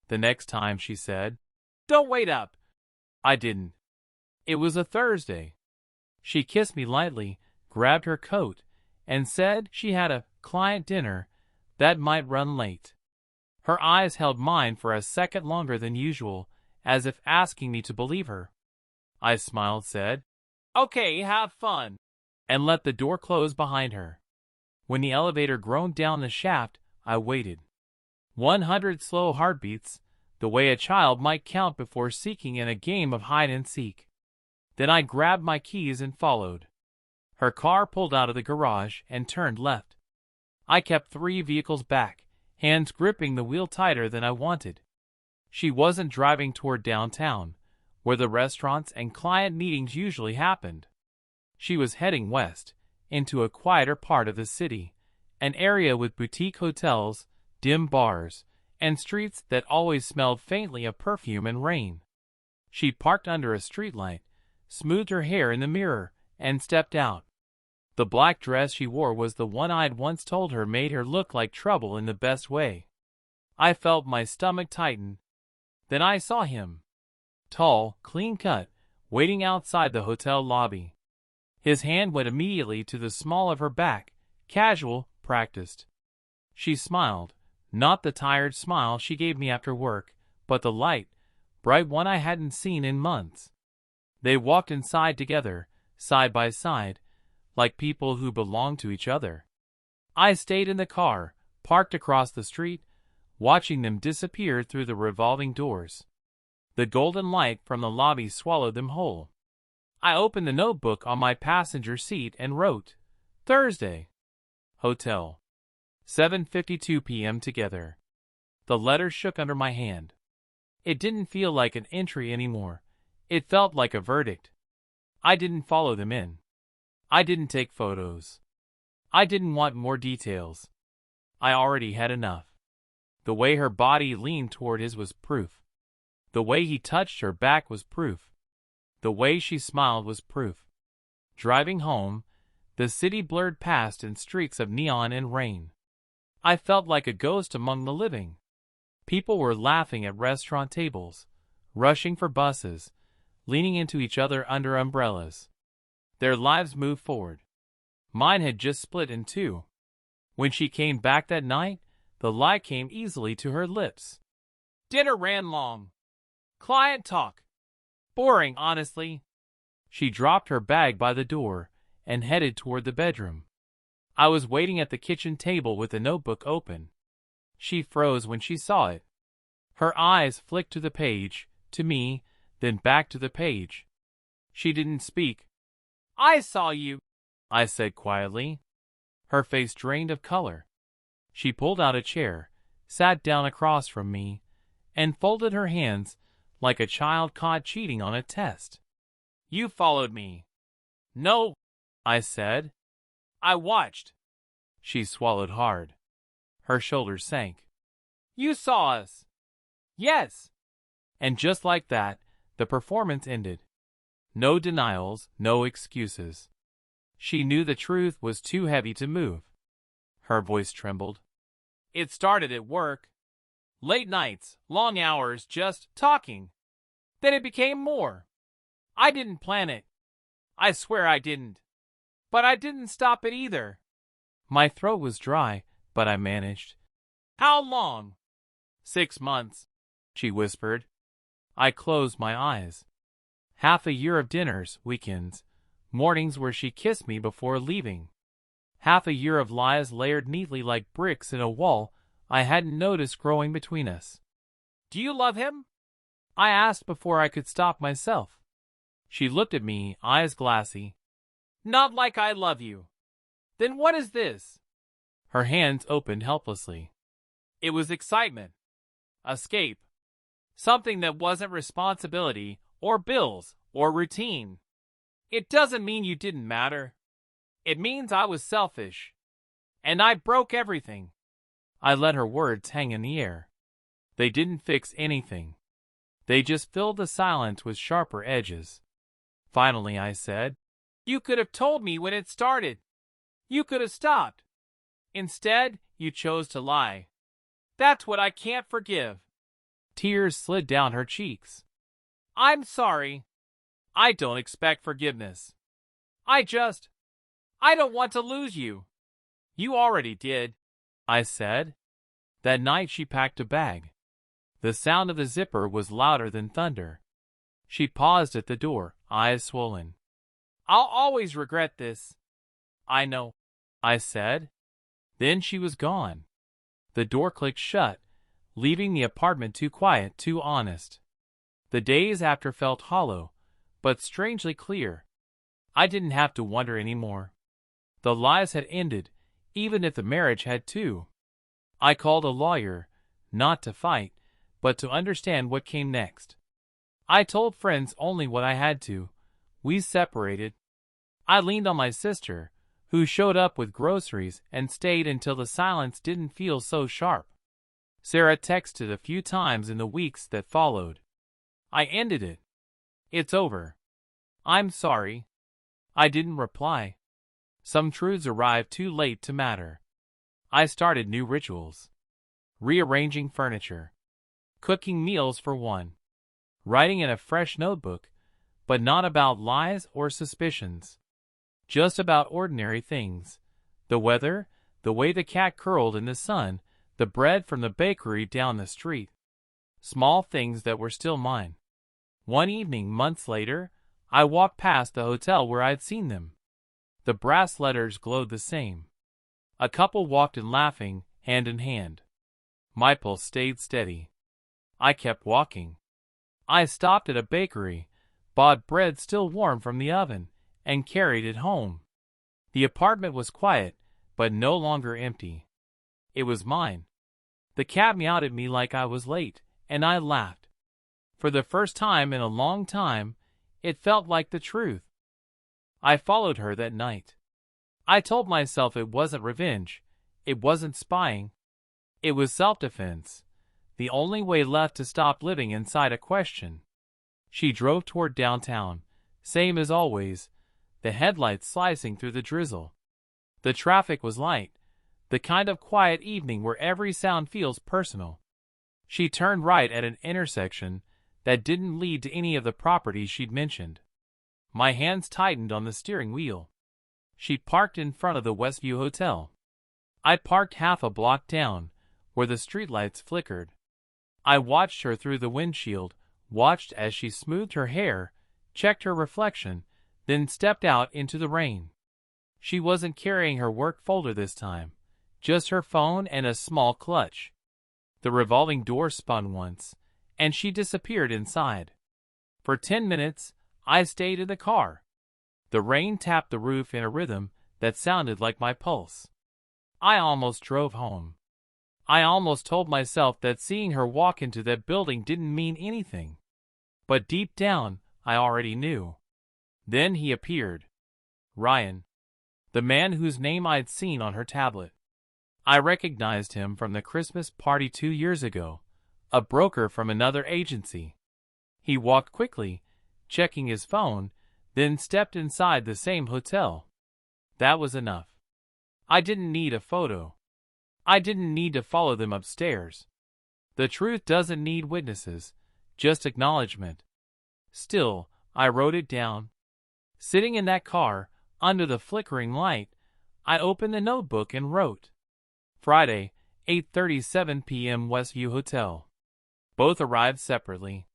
The next time she said, "Don't wait up." I didn't. It was a Thursday. She kissed me lightly, grabbed her coat, and said she had a client dinner that might run late. Her eyes held mine for a second longer than usual, as if asking me to believe her. I smiled, said, "Okay, have fun," and let the door close behind her. When the elevator groaned down the shaft, I waited. 100 slow heartbeats, the way a child might count before seeking in a game of hide-and-seek. Then I grabbed my keys and followed. Her car pulled out of the garage and turned left. I kept 3 vehicles back, hands gripping the wheel tighter than I wanted. She wasn't driving toward downtown, where the restaurants and client meetings usually happened. She was heading west, into a quieter part of the city, an area with boutique hotels, dim bars, and streets that always smelled faintly of perfume and rain. She parked under a streetlight, smoothed her hair in the mirror, and stepped out. The black dress she wore was the one I'd once told her made her look like trouble in the best way. I felt my stomach tighten. Then I saw him. Tall, clean-cut, waiting outside the hotel lobby. His hand went immediately to the small of her back, casual, practiced. She smiled, not the tired smile she gave me after work, but the light, bright one I hadn't seen in months. They walked inside together, side by side, like people who belonged to each other. I stayed in the car, parked across the street, watching them disappear through the revolving doors. The golden light from the lobby swallowed them whole. I opened the notebook on my passenger seat and wrote, Thursday. Hotel. 7:52 p.m. together. The letter shook under my hand. It didn't feel like an entry anymore. It felt like a verdict. I didn't follow them in. I didn't take photos. I didn't want more details. I already had enough. The way her body leaned toward his was proof. The way he touched her back was proof. The way she smiled was proof. Driving home, the city blurred past in streaks of neon and rain. I felt like a ghost among the living. People were laughing at restaurant tables, rushing for buses, leaning into each other under umbrellas. Their lives moved forward. Mine had just split in two. When she came back that night, the lie came easily to her lips. Dinner ran long. Client talk. Boring, honestly. She dropped her bag by the door and headed toward the bedroom. I was waiting at the kitchen table with the notebook open. She froze when she saw it. Her eyes flicked to the page, to me, then back to the page. She didn't speak. I saw you, I said quietly. Her face drained of color. She pulled out a chair, sat down across from me, and folded her hands like a child caught cheating on a test. You followed me. No, I said. I watched. She swallowed hard. Her shoulders sank. You saw us. Yes. And just like that, the performance ended. No denials, no excuses. She knew the truth was too heavy to move. Her voice trembled. It started at work. Late nights, long hours, just talking. Then it became more. I didn't plan it. I swear I didn't. But I didn't stop it either. My throat was dry, but I managed. How long? 6 months, she whispered. I closed my eyes. Half a year of dinners, weekends, mornings where she kissed me before leaving. Half a year of lies layered neatly like bricks in a wall I hadn't noticed growing between us. Do you love him? I asked before I could stop myself. She looked at me, eyes glassy. Not like I love you. Then what is this? Her hands opened helplessly. It was excitement. Escape. Something that wasn't responsibility or bills or routine. It doesn't mean you didn't matter. It means I was selfish. And I broke everything. I let her words hang in the air. They didn't fix anything. They just filled the silence with sharper edges. Finally, I said, You could have told me when it started. You could have stopped. Instead, you chose to lie. That's what I can't forgive. Tears slid down her cheeks. I'm sorry. I don't expect forgiveness. I don't want to lose you. You already did, I said. That night she packed a bag. The sound of the zipper was louder than thunder. She paused at the door, eyes swollen. I'll always regret this. I know, I said. Then she was gone. The door clicked shut, leaving the apartment too quiet, too honest. The days after felt hollow, but strangely clear. I didn't have to wonder anymore. The lies had ended, even if the marriage had too. I called a lawyer, not to fight, but to understand what came next. I told friends only what I had to. We separated. I leaned on my sister, who showed up with groceries and stayed until the silence didn't feel so sharp. Sarah texted a few times in the weeks that followed. I ended it. It's over. I'm sorry. I didn't reply. Some truths arrived too late to matter. I started new rituals. Rearranging furniture. Cooking meals for one. Writing in a fresh notebook, but not about lies or suspicions. Just about ordinary things. The weather, the way the cat curled in the sun, the bread from the bakery down the street. Small things that were still mine. One evening, months later, I walked past the hotel where I'd seen them. The brass letters glowed the same. A couple walked in laughing, hand in hand. My pulse stayed steady. I kept walking. I stopped at a bakery, bought bread still warm from the oven, and carried it home. The apartment was quiet, but no longer empty. It was mine. The cat meowed at me like I was late, and I laughed. For the first time in a long time, it felt like the truth. I followed her that night. I told myself it wasn't revenge, it wasn't spying. It was self-defense, the only way left to stop living inside a question. She drove toward downtown, same as always, the headlights slicing through the drizzle. The traffic was light, the kind of quiet evening where every sound feels personal. She turned right at an intersection that didn't lead to any of the properties she'd mentioned. My hands tightened on the steering wheel. She parked in front of the Westview Hotel. I parked half a block down, where the streetlights flickered. I watched her through the windshield, watched as she smoothed her hair, checked her reflection, then stepped out into the rain. She wasn't carrying her work folder this time, just her phone and a small clutch. The revolving door spun once, and she disappeared inside. For 10 minutes, I stayed in the car. The rain tapped the roof in a rhythm that sounded like my pulse. I almost drove home. I almost told myself that seeing her walk into that building didn't mean anything. But deep down, I already knew. Then he appeared. Ryan. The man whose name I'd seen on her tablet. I recognized him from the Christmas party 2 years ago, a broker from another agency. He walked quickly, checking his phone, then stepped inside the same hotel. That was enough. I didn't need a photo. I didn't need to follow them upstairs. The truth doesn't need witnesses, just acknowledgement. Still, I wrote it down. Sitting in that car, under the flickering light, I opened the notebook and wrote. Friday, 8:37 p.m. Westview Hotel. Both arrived separately.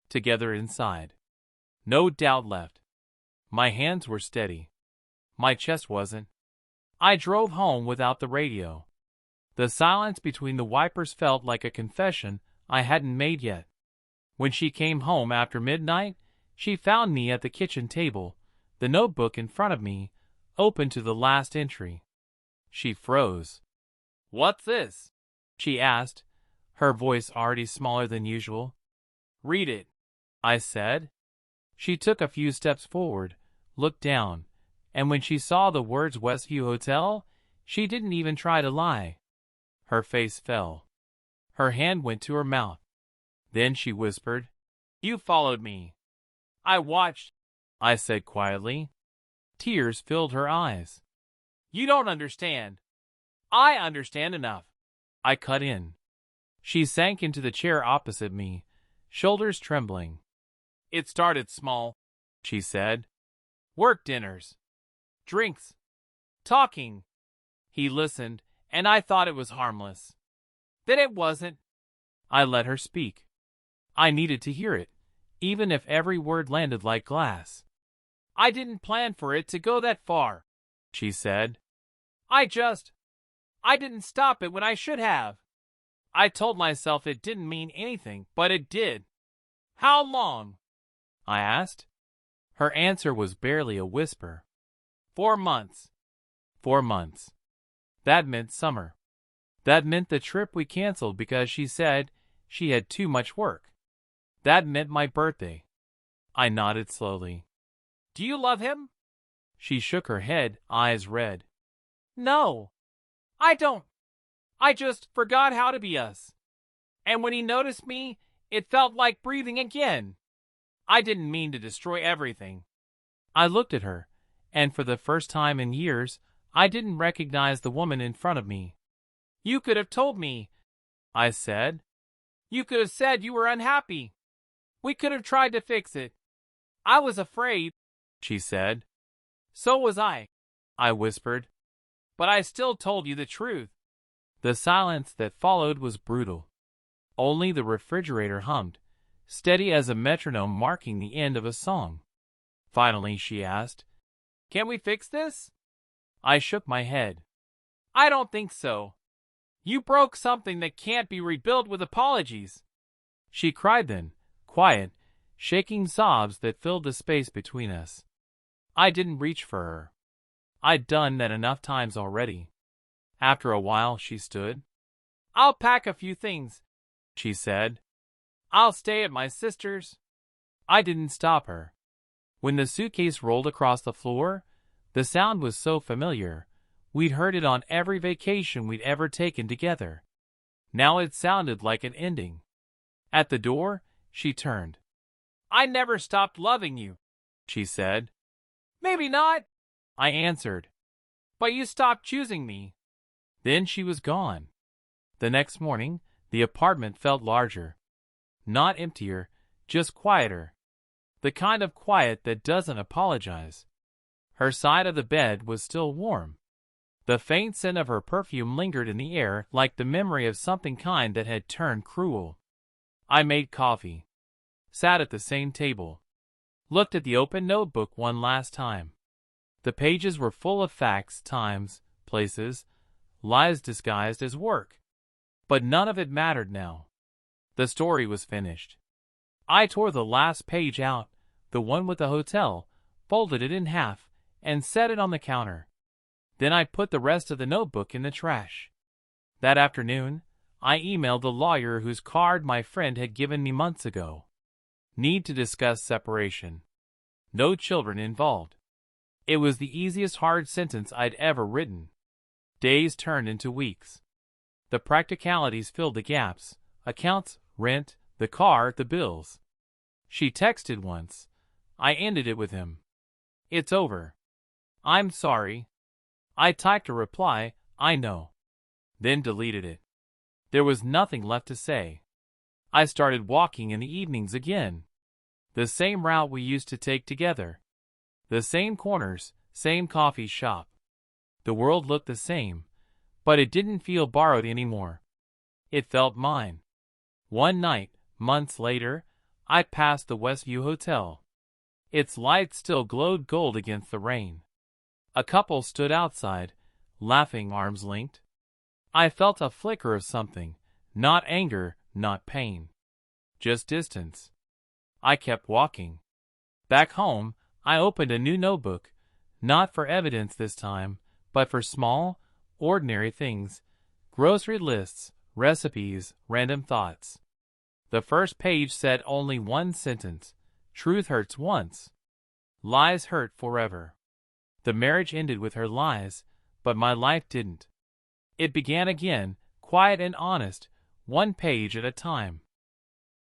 Together inside. No doubt left. My hands were steady. My chest wasn't. I drove home without the radio. The silence between the wipers felt like a confession I hadn't made yet. When she came home after midnight, she found me at the kitchen table, the notebook in front of me, open to the last entry. She froze. "What's this?" she asked, her voice already smaller than usual. "Read it," I said. She took a few steps forward, looked down, and when she saw the words Westview Hotel, she didn't even try to lie. Her face fell. Her hand went to her mouth. Then she whispered, "You followed me." "I watched," I said quietly. Tears filled her eyes. "You don't understand." "I understand enough," I cut in. She sank into the chair opposite me, shoulders trembling. It started small, she said. Work dinners. Drinks. Talking. He listened, and I thought it was harmless. Then it wasn't. I let her speak. I needed to hear it, even if every word landed like glass. I didn't plan for it to go that far, she said. I didn't stop it when I should have. I told myself it didn't mean anything, but it did. How long? I asked. Her answer was barely a whisper. 4 months. 4 months. That meant summer. That meant the trip we canceled because she said she had too much work. That meant my birthday. I nodded slowly. Do you love him? She shook her head, eyes red. No, I don't. I just forgot how to be us. And when he noticed me, it felt like breathing again. I didn't mean to destroy everything. I looked at her, and for the first time in years, I didn't recognize the woman in front of me. You could have told me, I said. You could have said you were unhappy. We could have tried to fix it. I was afraid, she said. So was I whispered. But I still told you the truth. The silence that followed was brutal. Only the refrigerator hummed, steady as a metronome marking the end of a song. Finally, she asked, Can we fix this? I shook my head. I don't think so. You broke something that can't be rebuilt with apologies. She cried then, quiet, shaking sobs that filled the space between us. I didn't reach for her. I'd done that enough times already. After a while, she stood. I'll pack a few things, she said. I'll stay at my sister's. I didn't stop her. When the suitcase rolled across the floor, the sound was so familiar. We'd heard it on every vacation we'd ever taken together. Now it sounded like an ending. At the door, she turned. I never stopped loving you, she said. Maybe not, I answered. But you stopped choosing me. Then she was gone. The next morning, the apartment felt larger. Not emptier, just quieter. The kind of quiet that doesn't apologize. Her side of the bed was still warm. The faint scent of her perfume lingered in the air like the memory of something kind that had turned cruel. I made coffee. Sat at the same table. Looked at the open notebook one last time. The pages were full of facts, times, places, lies disguised as work. But none of it mattered now. The story was finished. I tore the last page out, the one with the hotel, folded it in half, and set it on the counter. Then I put the rest of the notebook in the trash. That afternoon, I emailed the lawyer whose card my friend had given me months ago. Need to discuss separation. No children involved. It was the easiest hard sentence I'd ever written. Days turned into weeks. The practicalities filled the gaps. Accounts, rent, the car, the bills. She texted once. I ended it with him. It's over. I'm sorry. I typed a reply, I know. Then deleted it. There was nothing left to say. I started walking in the evenings again. The same route we used to take together. The same corners, same coffee shop. The world looked the same, but it didn't feel borrowed anymore. It felt mine. One night, months later, I passed the Westview Hotel. Its lights still glowed gold against the rain. A couple stood outside, laughing arms linked. I felt a flicker of something, not anger, not pain. Just distance. I kept walking. Back home, I opened a new notebook, not for evidence this time, but for small, ordinary things, grocery lists, recipes, random thoughts. The first page said only one sentence, truth hurts once. Lies hurt forever. The marriage ended with her lies, but my life didn't. It began again, quiet and honest, one page at a time.